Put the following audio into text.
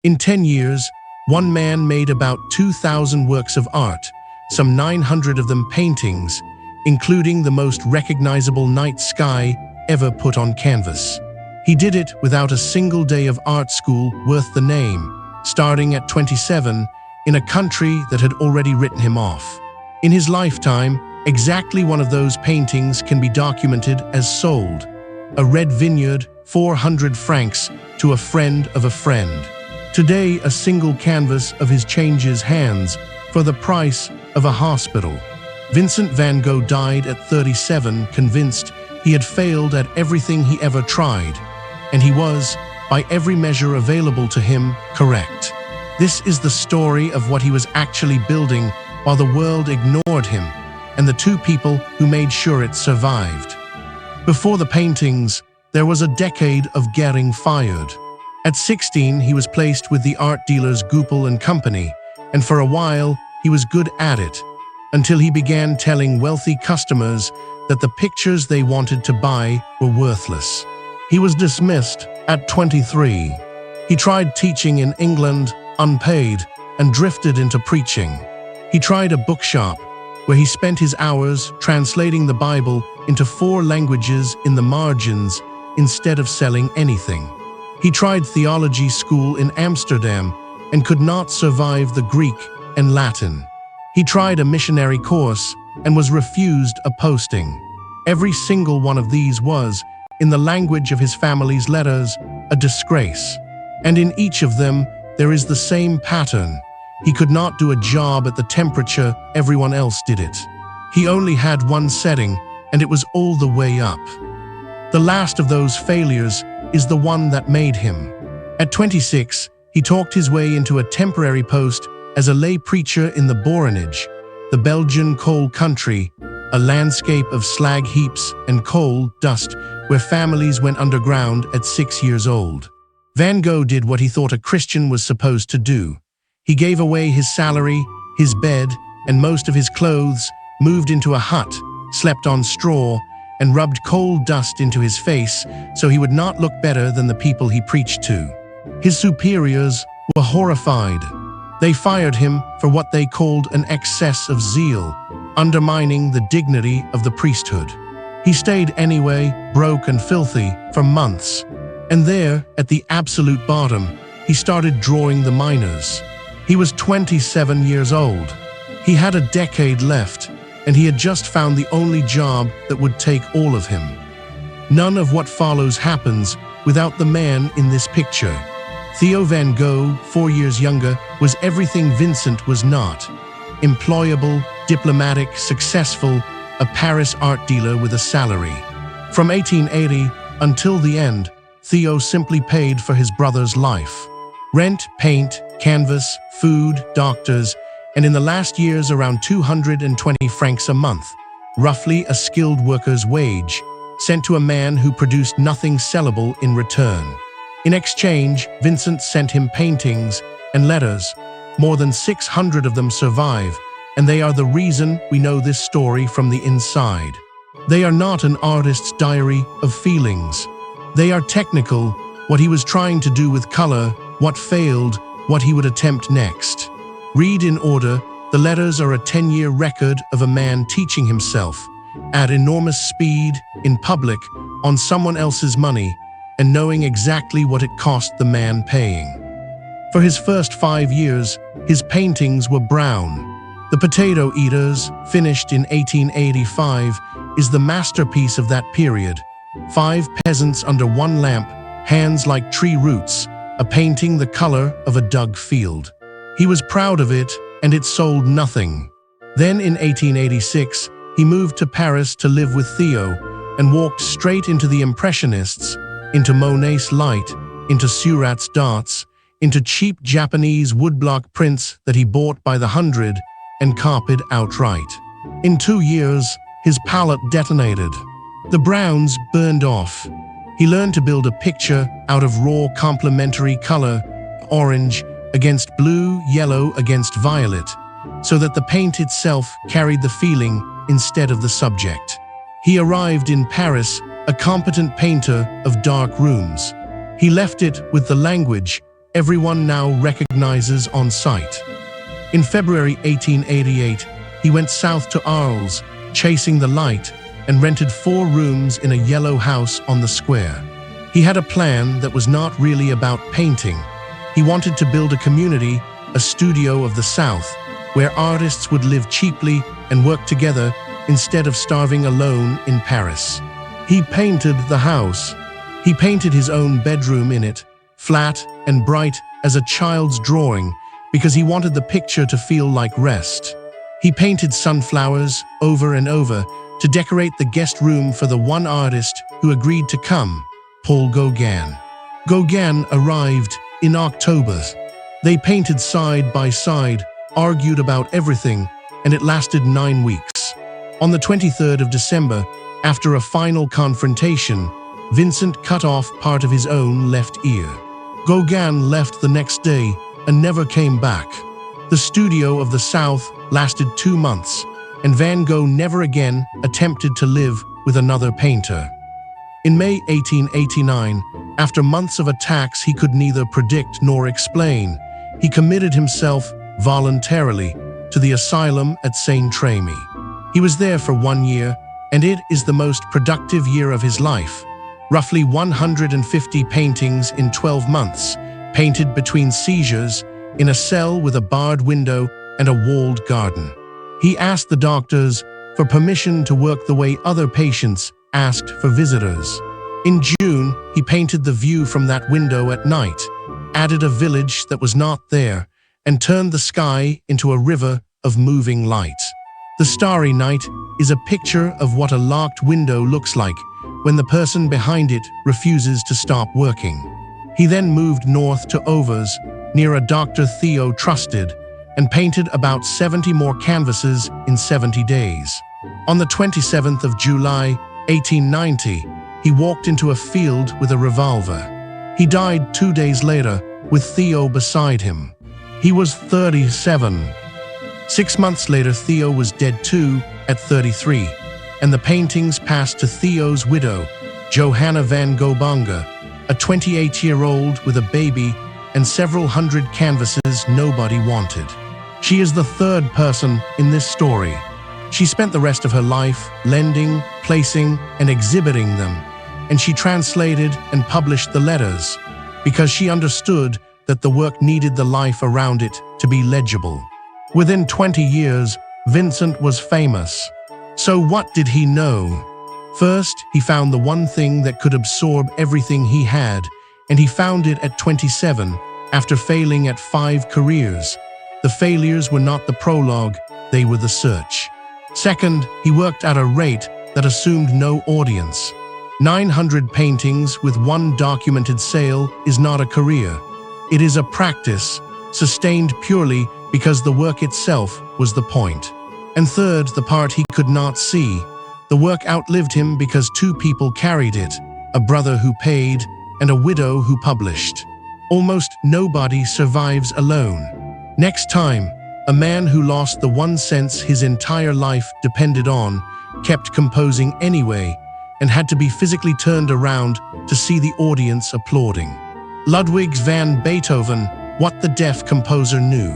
In 10 years, one man made about 2,000 works of art, some 900 of them paintings, including the most recognizable night sky ever put on canvas. He did it without a single day of art school worth the name, starting at 27 in a country that had already written him off. In his lifetime, exactly one of those paintings can be documented as sold. A red vineyard, 400 francs, to a friend of a friend. Today, a single canvas of his changes hands for the price of a hospital. Vincent van Gogh died at 37, convinced he had failed at everything he ever tried, and he was, by every measure available to him, correct. This is the story of what he was actually building while the world ignored him, and the two people who made sure it survived. Before the paintings, there was a decade of getting fired. At 16, he was placed with the art dealers Goupil and Company, and for a while, he was good at it, until he began telling wealthy customers that the pictures they wanted to buy were worthless. He was dismissed at 23. He tried teaching in England, unpaid, and drifted into preaching. He tried a bookshop, where he spent his hours translating the Bible into 4 languages in the margins instead of selling anything. He tried theology school in Amsterdam and could not survive the Greek and Latin. He tried a missionary course and was refused a posting. Every single one of these was, in the language of his family's letters, a disgrace. And in each of them, there is the same pattern. He could not do a job at the temperature everyone else did it. He only had one setting, and it was all the way up. The last of those failures is the one that made him. At 26, he talked his way into a temporary post as a lay preacher in the Borinage, the Belgian coal country, a landscape of slag heaps and coal dust where families went underground at 6 years old. Van Gogh did what he thought a Christian was supposed to do. He gave away his salary, his bed, and most of his clothes, moved into a hut, slept on straw, and rubbed coal dust into his face so he would not look better than the people he preached to. His superiors were horrified. They fired him for what they called an excess of zeal, undermining the dignity of the priesthood. He stayed anyway, broke and filthy, for months. And there, at the absolute bottom, he started drawing the miners. He was 27 years old. He had a decade left, and he had just found the only job that would take all of him. None of what follows happens without the man in this picture. Theo van Gogh, 4 years younger, was everything Vincent was not. Employable, diplomatic, successful, a Paris art dealer with a salary. From 1880 until the end, Theo simply paid for his brother's life. Rent, paint, canvas, food, doctors, and in the last years around 220 francs a month, roughly a skilled worker's wage, sent to a man who produced nothing sellable in return. In exchange, Vincent sent him paintings and letters. More than 600 of them survive, and they are the reason we know this story from the inside. They are not an artist's diary of feelings. They are technical, what he was trying to do with color, what failed, what he would attempt next. Read in order, the letters are a 10-year record of a man teaching himself, at enormous speed, in public, on someone else's money, and knowing exactly what it cost the man paying. For his first 5 years, his paintings were brown. The Potato Eaters, finished in 1885, is the masterpiece of that period. 5 peasants under one lamp, hands like tree roots, a painting the color of a dug field. He was proud of it, and it sold nothing. Then in 1886, he moved to Paris to live with Theo, and walked straight into the Impressionists, into Monet's light, into Seurat's darts, into cheap Japanese woodblock prints that he bought by the hundred and copied outright. In 2 years, his palette detonated. The browns burned off. He learned to build a picture out of raw complementary color, orange against blue, yellow against violet, so that the paint itself carried the feeling instead of the subject. He arrived in Paris, a competent painter of dark rooms. He left it with the language, everyone now recognizes on sight. In February 1888, he went south to Arles, chasing the light, and rented 4 rooms in a yellow house on the square. He had a plan that was not really about painting. He wanted to build a community, a studio of the South, where artists would live cheaply and work together instead of starving alone in Paris. He painted the house. He painted his own bedroom in it, flat and bright as a child's drawing, because he wanted the picture to feel like rest. He painted sunflowers over and over to decorate the guest room for the one artist who agreed to come, Paul Gauguin. Gauguin arrived in October. They painted side by side, argued about everything, and it lasted 9 weeks. On the 23rd of December, after a final confrontation, Vincent cut off part of his own left ear. Gauguin left the next day and never came back. The studio of the South lasted 2 months, and Van Gogh never again attempted to live with another painter. In May 1889, after months of attacks he could neither predict nor explain, he committed himself voluntarily to the asylum at Saint-Trémy. He was there for 1 year, and it is the most productive year of his life. Roughly 150 paintings in 12 months, painted between seizures, in a cell with a barred window and a walled garden. He asked the doctors for permission to work the way other patients asked for visitors. In June, he painted the view from that window at night, added a village that was not there, and turned the sky into a river of moving light. The Starry Night is a picture of what a locked window looks like when the person behind it refuses to stop working. He then moved north to Overs, near a Dr. Theo trusted, and painted about 70 more canvases in 70 days. On the 27th of July, 1890, he walked into a field with a revolver. He died 2 days later, with Theo beside him. He was 37. 6 months later, Theo was dead too, at 33, and the paintings passed to Theo's widow, Johanna van Gogh, a 28-year-old with a baby and several hundred canvases nobody wanted. She is the 3rd person in this story. She spent the rest of her life lending, placing, and exhibiting them, and she translated and published the letters because she understood that the work needed the life around it to be legible. Within 20 years, Vincent was famous. So what did he know? First, he found the one thing that could absorb everything he had, and he found it at 27, after failing at 5 careers. The failures were not the prologue, they were the search. Second, he worked at a rate that assumed no audience. 900 paintings with 1 documented sale is not a career. It is a practice, sustained purely because the work itself was the point. And third, the part he could not see. The work outlived him because 2 people carried it, a brother who paid and a widow who published. Almost nobody survives alone. Next time, a man who lost the one sense his entire life depended on, kept composing anyway, and had to be physically turned around to see the audience applauding. Ludwig van Beethoven, what the deaf composer knew.